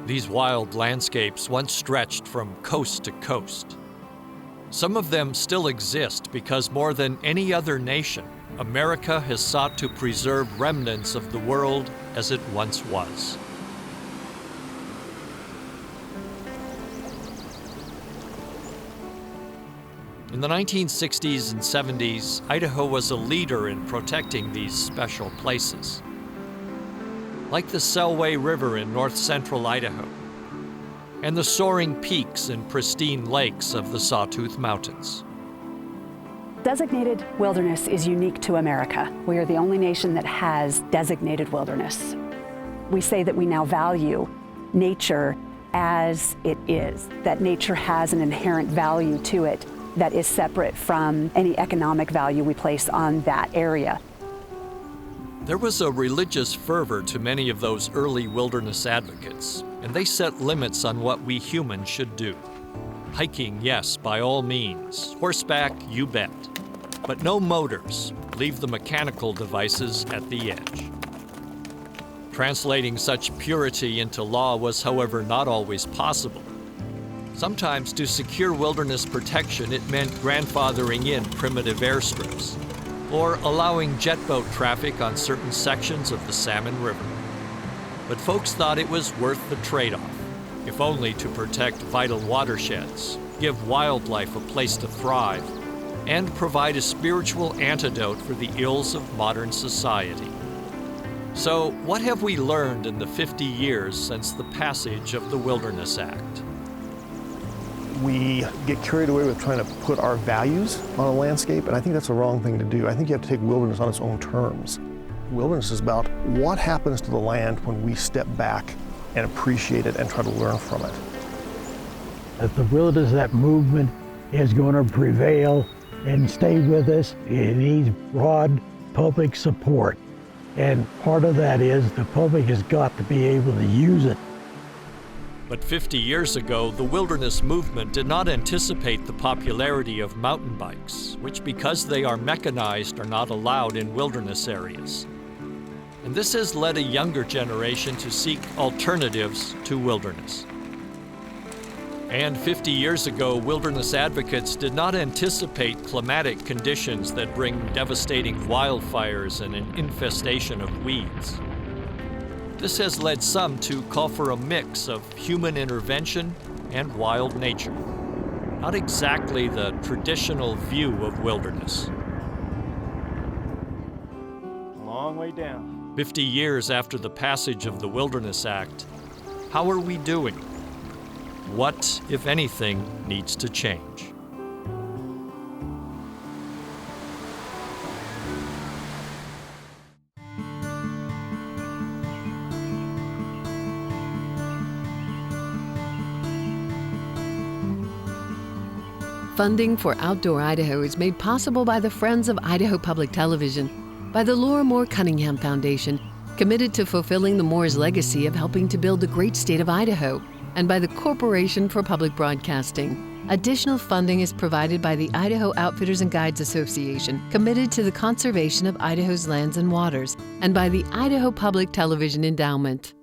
These wild landscapes once stretched from coast to coast. Some of them still exist because more than any other nation, America has sought to preserve remnants of the world as it once was. In the 1960s and 70s, Idaho was a leader in protecting these special places, like the Selway River in north-central Idaho, and the soaring peaks and pristine lakes of the Sawtooth Mountains. Designated wilderness is unique to America. We are the only nation that has designated wilderness. We say that we now value nature as it is, that nature has an inherent value to it that is separate from any economic value we place on that area. There was a religious fervor to many of those early wilderness advocates, and they set limits on what we humans should do. Hiking, yes, by all means. Horseback, you bet. But no motors. Leave the mechanical devices at the edge. Translating such purity into law was, however, not always possible. Sometimes to secure wilderness protection, it meant grandfathering in primitive airstrips, or allowing jet boat traffic on certain sections of the Salmon River. But folks thought it was worth the trade-off, if only to protect vital watersheds, give wildlife a place to thrive, and provide a spiritual antidote for the ills of modern society. So, what have we learned in the 50 years since the passage of the Wilderness Act? We get carried away with trying to put our values on a landscape, and I think that's the wrong thing to do. I think you have to take wilderness on its own terms. Wilderness is about what happens to the land when we step back and appreciate it and try to learn from it. If the wilderness, that movement is going to prevail and stay with us, it needs broad public support. And part of that is the public has got to be able to use it. But 50 years ago, the wilderness movement did not anticipate the popularity of mountain bikes, which because they are mechanized are not allowed in wilderness areas. And this has led a younger generation to seek alternatives to wilderness. And 50 years ago, wilderness advocates did not anticipate climatic conditions that bring devastating wildfires and an infestation of weeds. This has led some to call for a mix of human intervention and wild nature. Not exactly the traditional view of wilderness. Long way down. 50 years after the passage of the Wilderness Act, how are we doing? What, if anything, needs to change? Funding for Outdoor Idaho is made possible by the Friends of Idaho Public Television, by the Laura Moore Cunningham Foundation, committed to fulfilling the Moore's legacy of helping to build the great state of Idaho, and by the Corporation for Public Broadcasting. Additional funding is provided by the Idaho Outfitters and Guides Association, committed to the conservation of Idaho's lands and waters, and by the Idaho Public Television Endowment.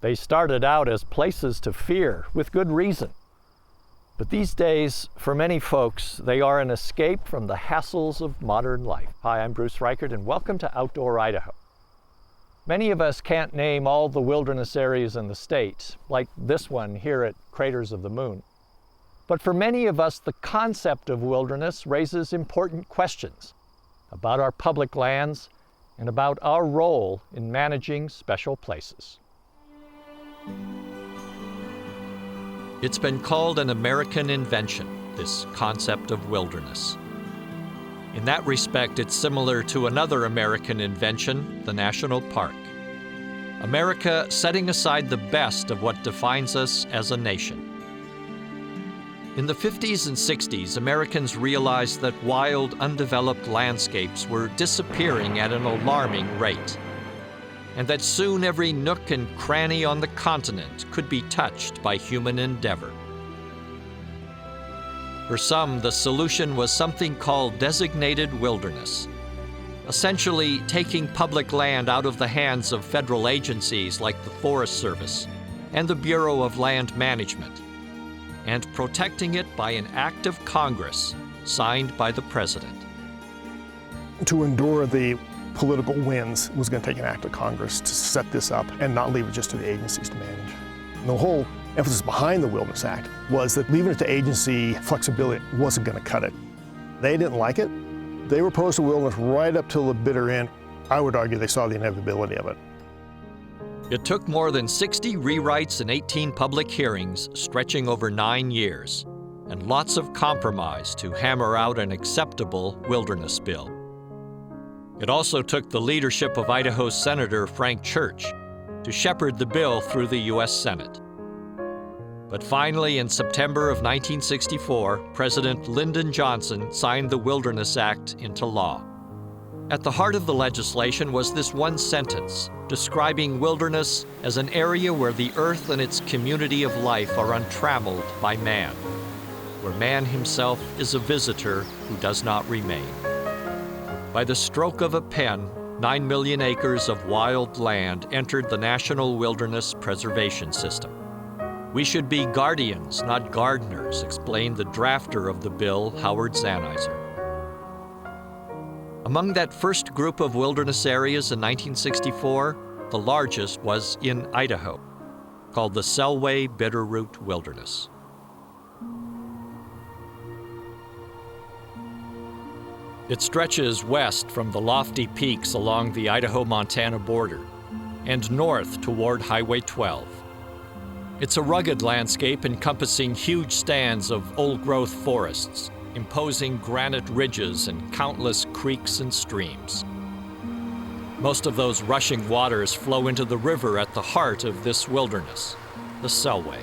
They started out as places to fear, with good reason. But these days, for many folks, they are an escape from the hassles of modern life. Hi, I'm Bruce Reichert, and welcome to Outdoor Idaho. Many of us can't name all the wilderness areas in the state, like this one here at Craters of the Moon. But for many of us, the concept of wilderness raises important questions about our public lands and about our role in managing special places. It's been called an American invention, this concept of wilderness. In that respect, it's similar to another American invention, the national park. America setting aside the best of what defines us as a nation. In the 50s and 60s, Americans realized that wild, undeveloped landscapes were disappearing at an alarming rate, and that soon every nook and cranny on the continent could be touched by human endeavor. For some, the solution was something called designated wilderness, essentially taking public land out of the hands of federal agencies like the Forest Service and the Bureau of Land Management, and protecting it by an act of Congress signed by the President. To endure the political winds was going to take an act of Congress to set this up and not leave it just to the agencies to manage. And the whole emphasis behind the Wilderness Act was that leaving it to agency flexibility wasn't going to cut it. They didn't like it. They were opposed to wilderness right up till the bitter end. I would argue they saw the inevitability of it. It took more than 60 rewrites and 18 public hearings stretching over 9 years, and lots of compromise to hammer out an acceptable wilderness bill. It also took the leadership of Idaho Senator Frank Church to shepherd the bill through the U.S. Senate. But finally, in September of 1964, President Lyndon Johnson signed the Wilderness Act into law. At the heart of the legislation was this one sentence describing wilderness as an area where the earth and its community of life are untrammeled by man, where man himself is a visitor who does not remain. By the stroke of a pen, 9 million acres of wild land entered the National Wilderness Preservation System. We should be guardians, not gardeners, explained the drafter of the bill, Howard Zahniser. Among that first group of wilderness areas in 1964, the largest was in Idaho, called the Selway Bitterroot Wilderness. It stretches west from the lofty peaks along the Idaho-Montana border and north toward Highway 12. It's a rugged landscape encompassing huge stands of old-growth forests, imposing granite ridges and countless creeks and streams. Most of those rushing waters flow into the river at the heart of this wilderness, the Selway.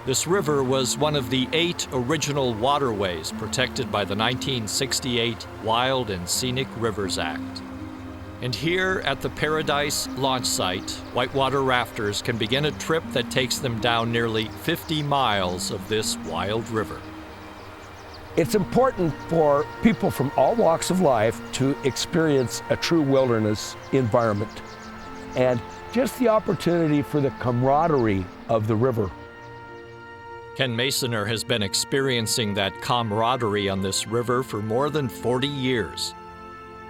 This river was one of the 8 original waterways protected by the 1968 Wild and Scenic Rivers Act. And here at the Paradise launch site, whitewater rafters can begin a trip that takes them down nearly 50 miles of this wild river. It's important for people from all walks of life to experience a true wilderness environment and just the opportunity for the camaraderie of the river. Ken Masoner has been experiencing that camaraderie on this river for more than 40 years.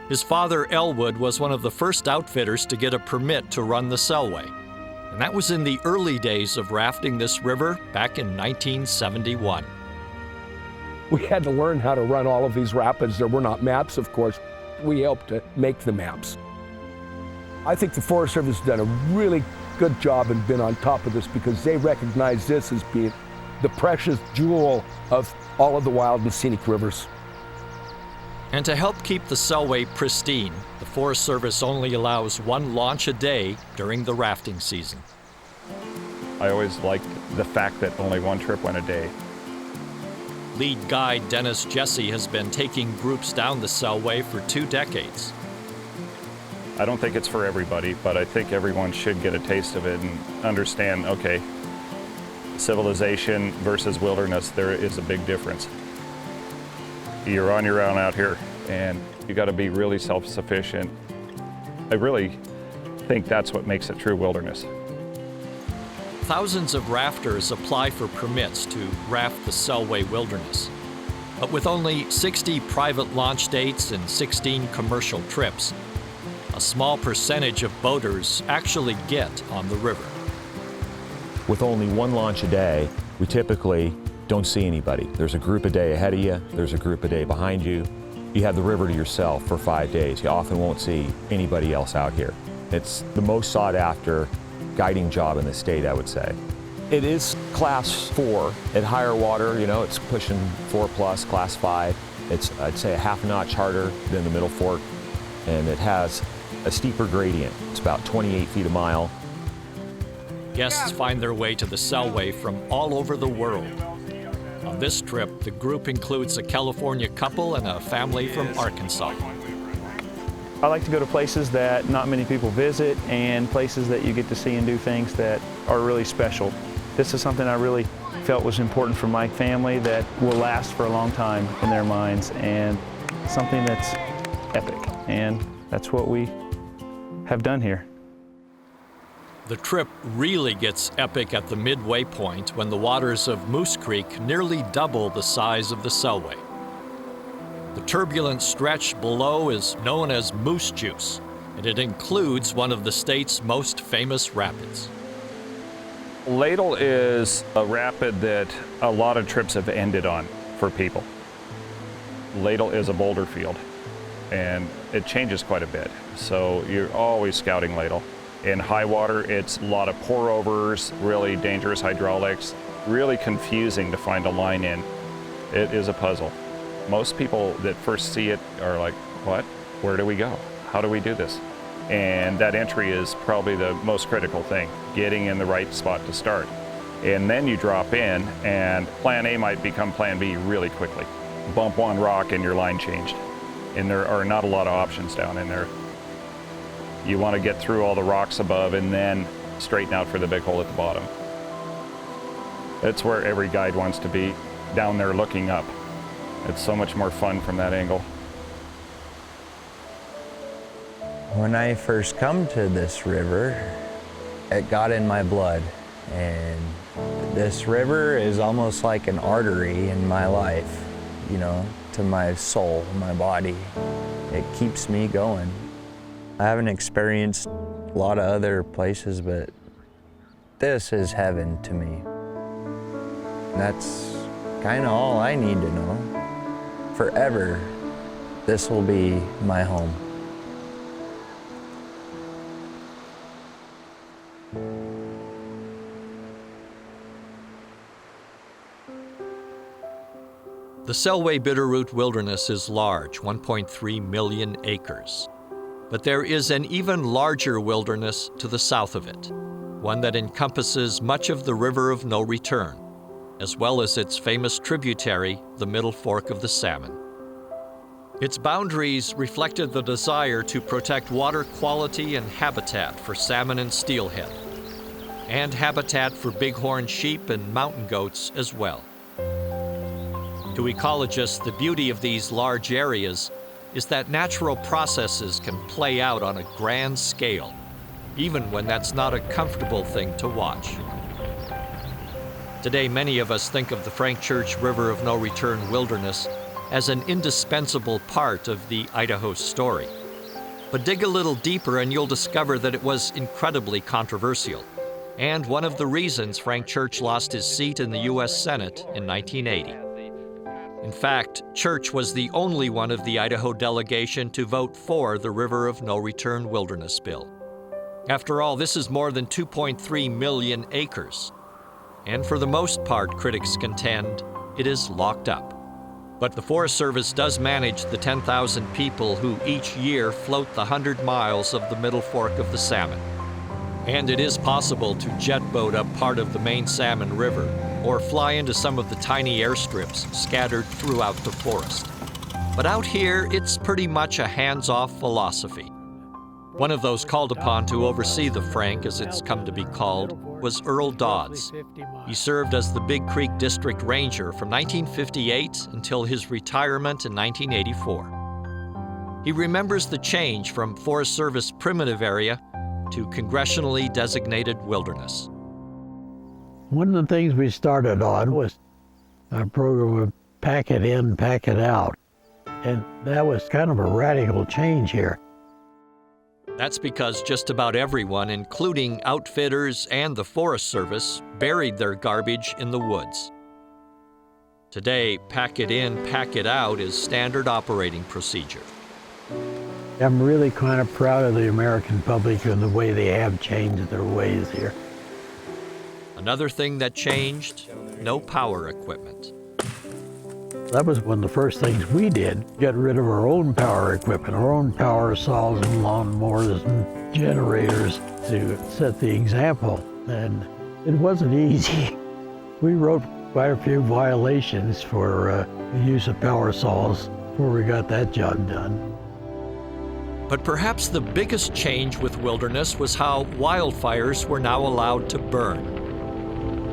His father, Elwood, was one of the first outfitters to get a permit to run the Selway, and that was in the early days of rafting this river back in 1971. We had to learn how to run all of these rapids. There were not maps, of course. We helped to make the maps. I think the Forest Service has done a really good job and been on top of this because they recognize this as being the precious jewel of all of the wild and scenic rivers. And to help keep the Selway pristine, the Forest Service only allows 1 launch a day during the rafting season. I always liked the fact that only 1 trip went a day. Lead guide Dennis Jesse has been taking groups down the Selway for 2 decades. I don't think it's for everybody, but I think everyone should get a taste of it and understand, okay, civilization versus wilderness, there is a big difference. You're on your own out here, and you got to be really self-sufficient. I really think that's what makes it true wilderness. Thousands of rafters apply for permits to raft the Selway Wilderness. But with only 60 private launch dates and 16 commercial trips, a small percentage of boaters actually get on the river. With only 1 launch a day, we typically don't see anybody. There's a group a day ahead of you, there's a group a day behind you. You have the river to yourself for 5 days. You often won't see anybody else out here. It's the most sought after guiding job in the state, I would say. It is class 4 at higher water, it's pushing 4 plus, class 5. It's, I'd say, a half notch harder than the Middle Fork, and it has a steeper gradient. It's about 28 feet a mile. Guests find their way to the Selway from all over the world. On this trip, the group includes a California couple and a family from Arkansas. I like to go to places that not many people visit and places that you get to see and do things that are really special. This is something I really felt was important for my family that will last for a long time in their minds, and something that's epic. And that's what we have done here. The trip really gets epic at the midway point when the waters of Moose Creek nearly double the size of the Selway. The turbulent stretch below is known as Moose Juice, and it includes one of the state's most famous rapids. Ladle is a rapid that a lot of trips have ended on for people. Ladle is a boulder field, and it changes quite a bit, so you're always scouting Ladle. In high water, it's a lot of pour-overs, really dangerous hydraulics, really confusing to find a line in. It is a puzzle. Most people that first see it are like, what? Where do we go? How do we do this? And that entry is probably the most critical thing, getting in the right spot to start. And then you drop in, and plan A might become plan B really quickly. Bump one rock and your line changed. And there are not a lot of options down in there. You want to get through all the rocks above and then straighten out for the big hole at the bottom. That's where every guide wants to be, down there looking up. It's so much more fun from that angle. When I first come to this river, it got in my blood. And this river is almost like an artery in my life, you know, to my soul, my body. It keeps me going. I haven't experienced a lot of other places, but this is heaven to me. And that's kind of all I need to know. Forever, this will be my home. The Selway Bitterroot Wilderness is large, 1.3 million acres. But there is an even larger wilderness to the south of it, one that encompasses much of the River of No Return, as well as its famous tributary, the Middle Fork of the Salmon. Its boundaries reflected the desire to protect water quality and habitat for salmon and steelhead, and habitat for bighorn sheep and mountain goats as well. To ecologists, the beauty of these large areas is that natural processes can play out on a grand scale, even when that's not a comfortable thing to watch. Today, many of us think of the Frank Church River of No Return Wilderness as an indispensable part of the Idaho story. But dig a little deeper and you'll discover that it was incredibly controversial, and one of the reasons Frank Church lost his seat in the U.S. Senate in 1980. In fact, Church was the only one of the Idaho delegation to vote for the River of No Return Wilderness Bill. After all, this is more than 2.3 million acres. And for the most part, critics contend, it is locked up. But the Forest Service does manage the 10,000 people who each year float the 100 miles of the Middle Fork of the Salmon. And it is possible to jet boat up part of the main Salmon River or fly into some of the tiny airstrips scattered throughout the forest. But out here, it's pretty much a hands-off philosophy. One of those called upon to oversee the Frank, as it's come to be called, was Earl Dodds. He served as the Big Creek District Ranger from 1958 until his retirement in 1984. He remembers the change from Forest Service primitive area to congressionally designated wilderness. One of the things we started on was a program of pack it in, pack it out. And that was kind of a radical change here. That's because just about everyone, including outfitters and the Forest Service, buried their garbage in the woods. Today, pack it in, pack it out is standard operating procedure. I'm really kind of proud of the American public and the way they have changed their ways here. Another thing that changed, no power equipment. That was one of the first things we did, get rid of our own power equipment, our own power saws and lawnmowers and generators to set the example. And it wasn't easy. We wrote quite a few violations for the use of power saws before we got that job done. But perhaps the biggest change with wilderness was how wildfires were now allowed to burn.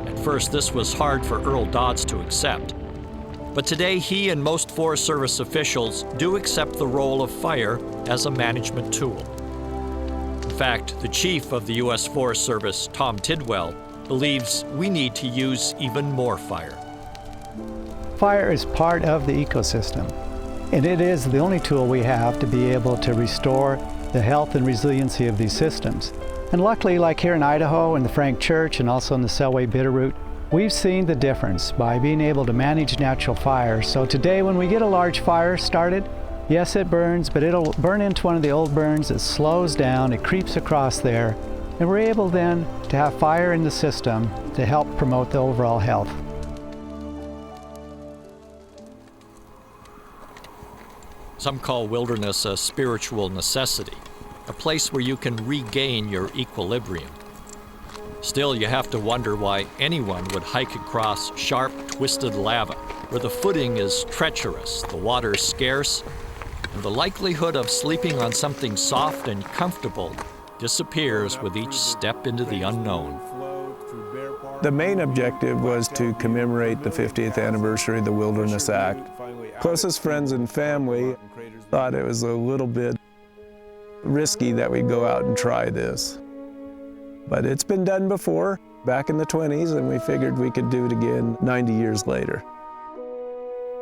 At first, this was hard for Earl Dodds to accept. But today, he and most Forest Service officials do accept the role of fire as a management tool. In fact, the chief of the U.S. Forest Service, Tom Tidwell, believes we need to use even more fire. Fire is part of the ecosystem, and it is the only tool we have to be able to restore the health and resiliency of these systems. And luckily, like here in Idaho, in the Frank Church, and also in the Selway Bitterroot, we've seen the difference by being able to manage natural fire. So today, when we get a large fire started, yes, it burns, but it'll burn into one of the old burns. It slows down, it creeps across there, and we're able then to have fire in the system to help promote the overall health. Some call wilderness a spiritual necessity, a place where you can regain your equilibrium. Still, you have to wonder why anyone would hike across sharp, twisted lava, where the footing is treacherous, the water scarce, and the likelihood of sleeping on something soft and comfortable disappears with each step into the unknown. The main objective was to commemorate the 50th anniversary of the Wilderness Act. Closest friends and family thought it was a little bit risky that we go out and try this. But it's been done before, back in the 20s, and we figured we could do it again 90 years later.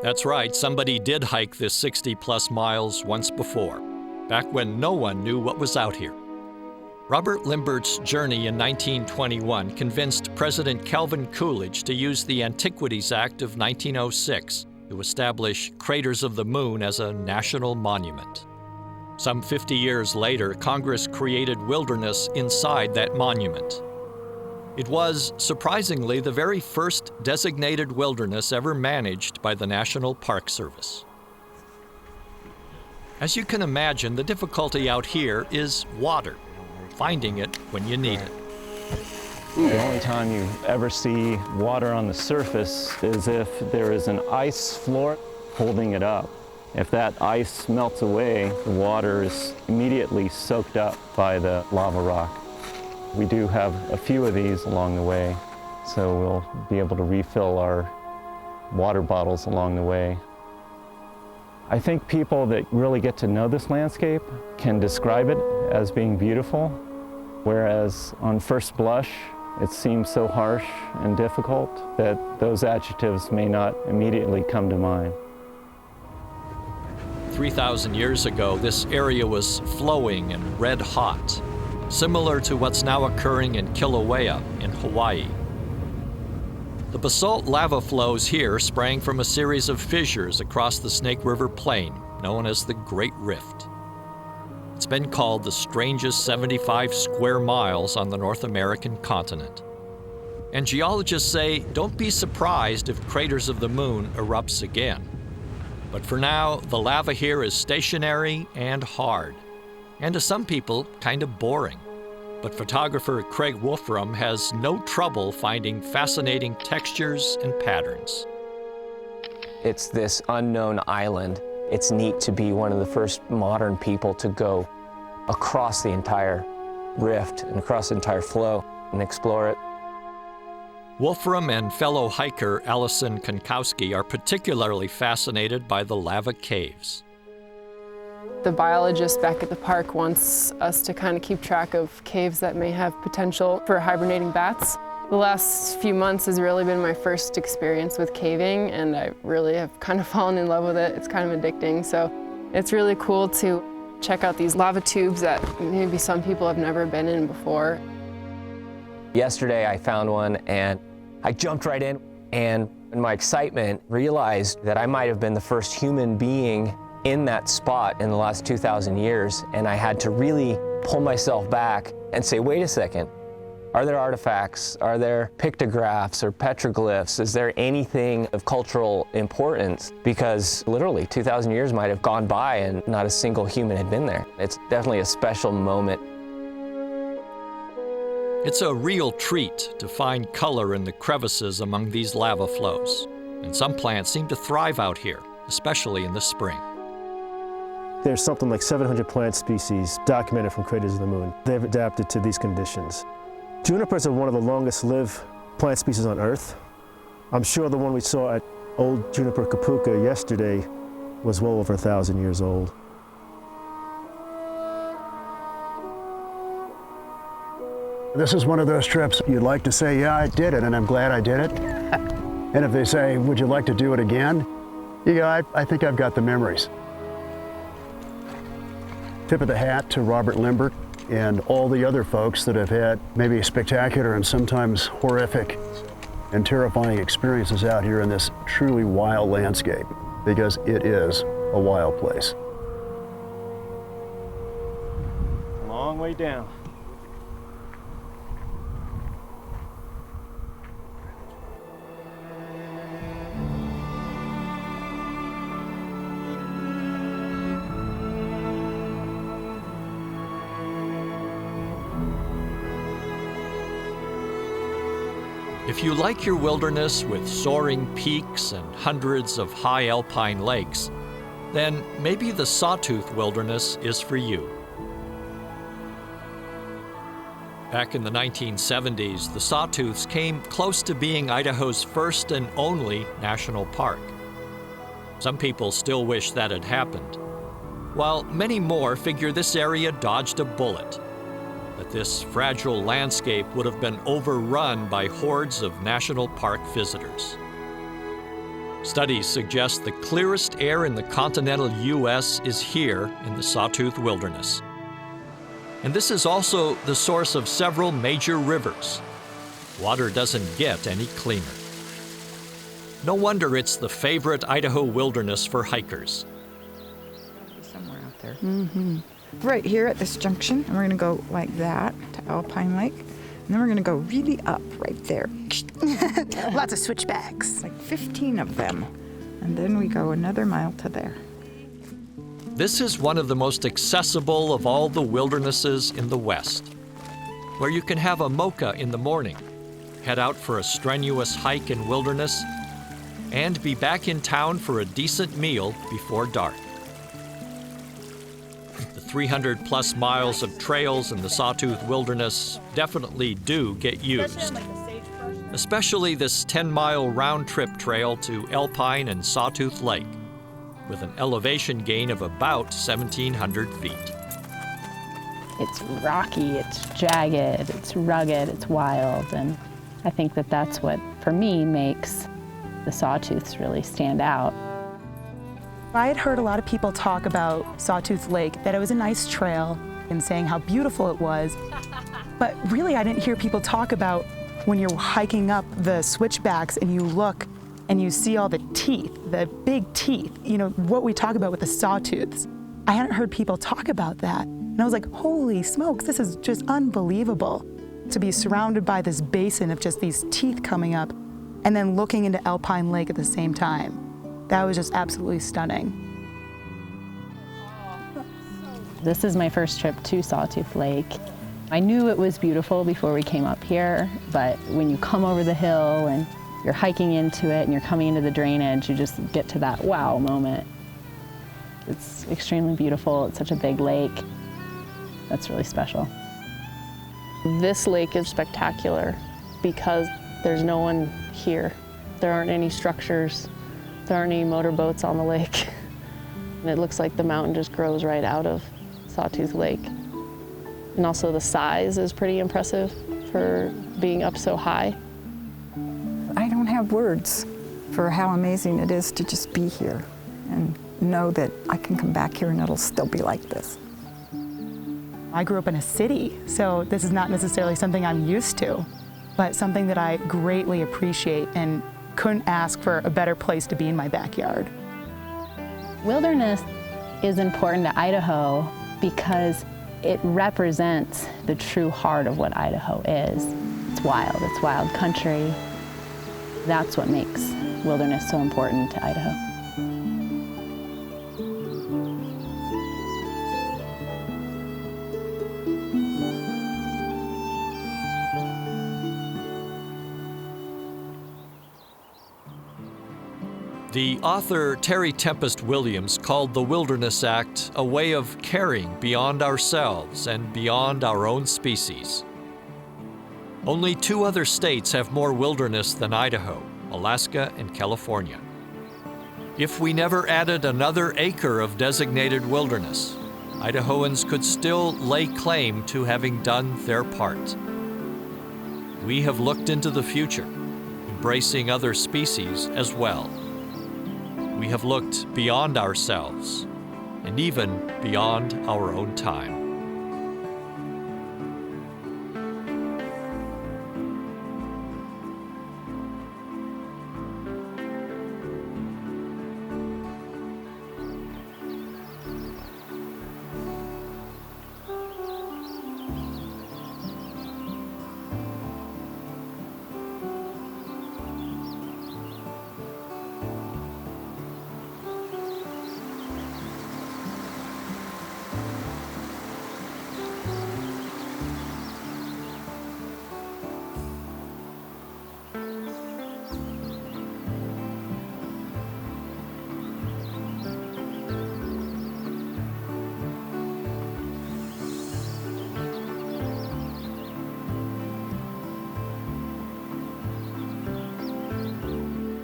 That's right, somebody did hike this 60-plus miles once before, back when no one knew what was out here. Robert Limbert's journey in 1921 convinced President Calvin Coolidge to use the Antiquities Act of 1906 to establish Craters of the Moon as a national monument. Some 50 years later, Congress created wilderness inside that monument. It was, surprisingly, the very first designated wilderness ever managed by the National Park Service. As you can imagine, the difficulty out here is water, finding it when you need it. The only time you ever see water on the surface is if there is an ice floor holding it up. If that ice melts away, the water is immediately soaked up by the lava rock. We do have a few of these along the way, so we'll be able to refill our water bottles along the way. I think people that really get to know this landscape can describe it as being beautiful, whereas on first blush, it seems so harsh and difficult that those adjectives may not immediately come to mind. 3,000 years ago, this area was flowing and red hot, similar to what's now occurring in Kilauea in Hawaii. The basalt lava flows here sprang from a series of fissures across the Snake River Plain, known as the Great Rift. It's been called the strangest 75 square miles on the North American continent. And geologists say, don't be surprised if Craters of the Moon erupts again. But for now, the lava here is stationary and hard, and to some people, kind of boring. But photographer Craig Wolfram has no trouble finding fascinating textures and patterns. It's this unknown island. It's neat to be one of the first modern people to go across the entire rift and across the entire flow and explore it. Wolfram and fellow hiker Allison Konkowski are particularly fascinated by the lava caves. The biologist back at the park wants us to kind of keep track of caves that may have potential for hibernating bats. The last few months has really been my first experience with caving, and I really have kind of fallen in love with it. It's kind of addicting, so it's really cool to check out these lava tubes that maybe some people have never been in before. Yesterday I found one and I jumped right in, and in my excitement realized that I might have been the first human being in that spot in the last 2,000 years, and I had to really pull myself back and say, wait a second, are there artifacts? Are there pictographs or petroglyphs? Is there anything of cultural importance? Because literally 2,000 years might have gone by and not a single human had been there. It's definitely a special moment. It's a real treat to find color in the crevices among these lava flows, and some plants seem to thrive out here, especially in the spring. There's something like 700 plant species documented from Craters of the Moon. They've adapted to these conditions. Junipers are one of the longest lived plant species on Earth. I'm sure the one we saw at Old juniper kapuka yesterday was well over 1,000 years old. This is one of those trips you'd like to say, yeah, I did it, and I'm glad I did it. And if they say, would you like to do it again? You go, I think I've got the memories. Tip of the hat to Robert Limbert and all the other folks that have had maybe spectacular and sometimes horrific and terrifying experiences out here in this truly wild landscape, because it is a wild place. Long way down. If you like your wilderness with soaring peaks and hundreds of high alpine lakes, then maybe the Sawtooth Wilderness is for you. Back in the 1970s, the Sawtooths came close to being Idaho's first and only national park. Some people still wish that had happened, while many more figure this area dodged a bullet, that this fragile landscape would have been overrun by hordes of national park visitors. Studies suggest the clearest air in the continental U.S. is here in the Sawtooth Wilderness. And this is also the source of several major rivers. Water doesn't get any cleaner. No wonder it's the favorite Idaho wilderness for hikers. Somewhere out there. Mm-hmm. Right here at this junction, and we're going to go like that to Alpine Lake, and then we're going to go really up right there. Lots of switchbacks, like 15 of them, and then we go another mile to there. This is one of the most accessible of all the wildernesses in the West, where you can have a mocha in the morning, head out for a strenuous hike in wilderness, and be back in town for a decent meal before dark. 300 plus miles of trails in the Sawtooth Wilderness definitely do get used. Especially this 10-mile round-trip trail to Alpine and Sawtooth Lake, with an elevation gain of about 1,700 feet. It's rocky, it's jagged, it's rugged, it's wild, and I think that that's what, for me, makes the Sawtooths really stand out. I had heard a lot of people talk about Sawtooth Lake, that it was a nice trail, and saying how beautiful it was. But really, I didn't hear people talk about when you're hiking up the switchbacks and you look and you see all the teeth, the big teeth, you know, what we talk about with the sawtooths. I hadn't heard people talk about that. And I was like, holy smokes, this is just unbelievable to be surrounded by this basin of just these teeth coming up and then looking into Alpine Lake at the same time. That was just absolutely stunning. This is my first trip to Sawtooth Lake. I knew it was beautiful before we came up here, but when you come over the hill and you're hiking into it and you're coming into the drainage, you just get to that wow moment. It's extremely beautiful. It's such a big lake. That's really special. This lake is spectacular because there's no one here. There aren't any structures. There aren't any motorboats on the lake. And it looks like the mountain just grows right out of Sawtooth Lake. And also the size is pretty impressive for being up so high. I don't have words for how amazing it is to just be here and know that I can come back here and it'll still be like this. I grew up in a city, so this is not necessarily something I'm used to, but something that I greatly appreciate and couldn't ask for a better place to be in my backyard. Wilderness is important to Idaho because it represents the true heart of what Idaho is. It's wild country. That's what makes wilderness so important to Idaho. The author Terry Tempest Williams called the Wilderness Act a way of caring beyond ourselves and beyond our own species. Only 2 other states have more wilderness than Idaho, Alaska and California. If we never added another acre of designated wilderness, Idahoans could still lay claim to having done their part. We have looked into the future, embracing other species as well. We have looked beyond ourselves and even beyond our own time.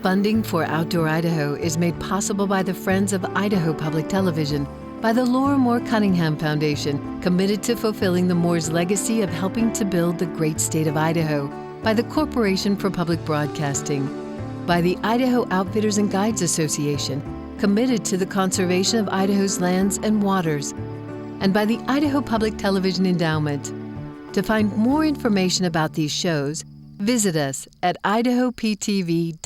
Funding for Outdoor Idaho is made possible by the Friends of Idaho Public Television, by the Laura Moore Cunningham Foundation, committed to fulfilling the Moore's legacy of helping to build the great state of Idaho, by the Corporation for Public Broadcasting, by the Idaho Outfitters and Guides Association, committed to the conservation of Idaho's lands and waters, and by the Idaho Public Television Endowment. To find more information about these shows, visit us at idahoptv.org.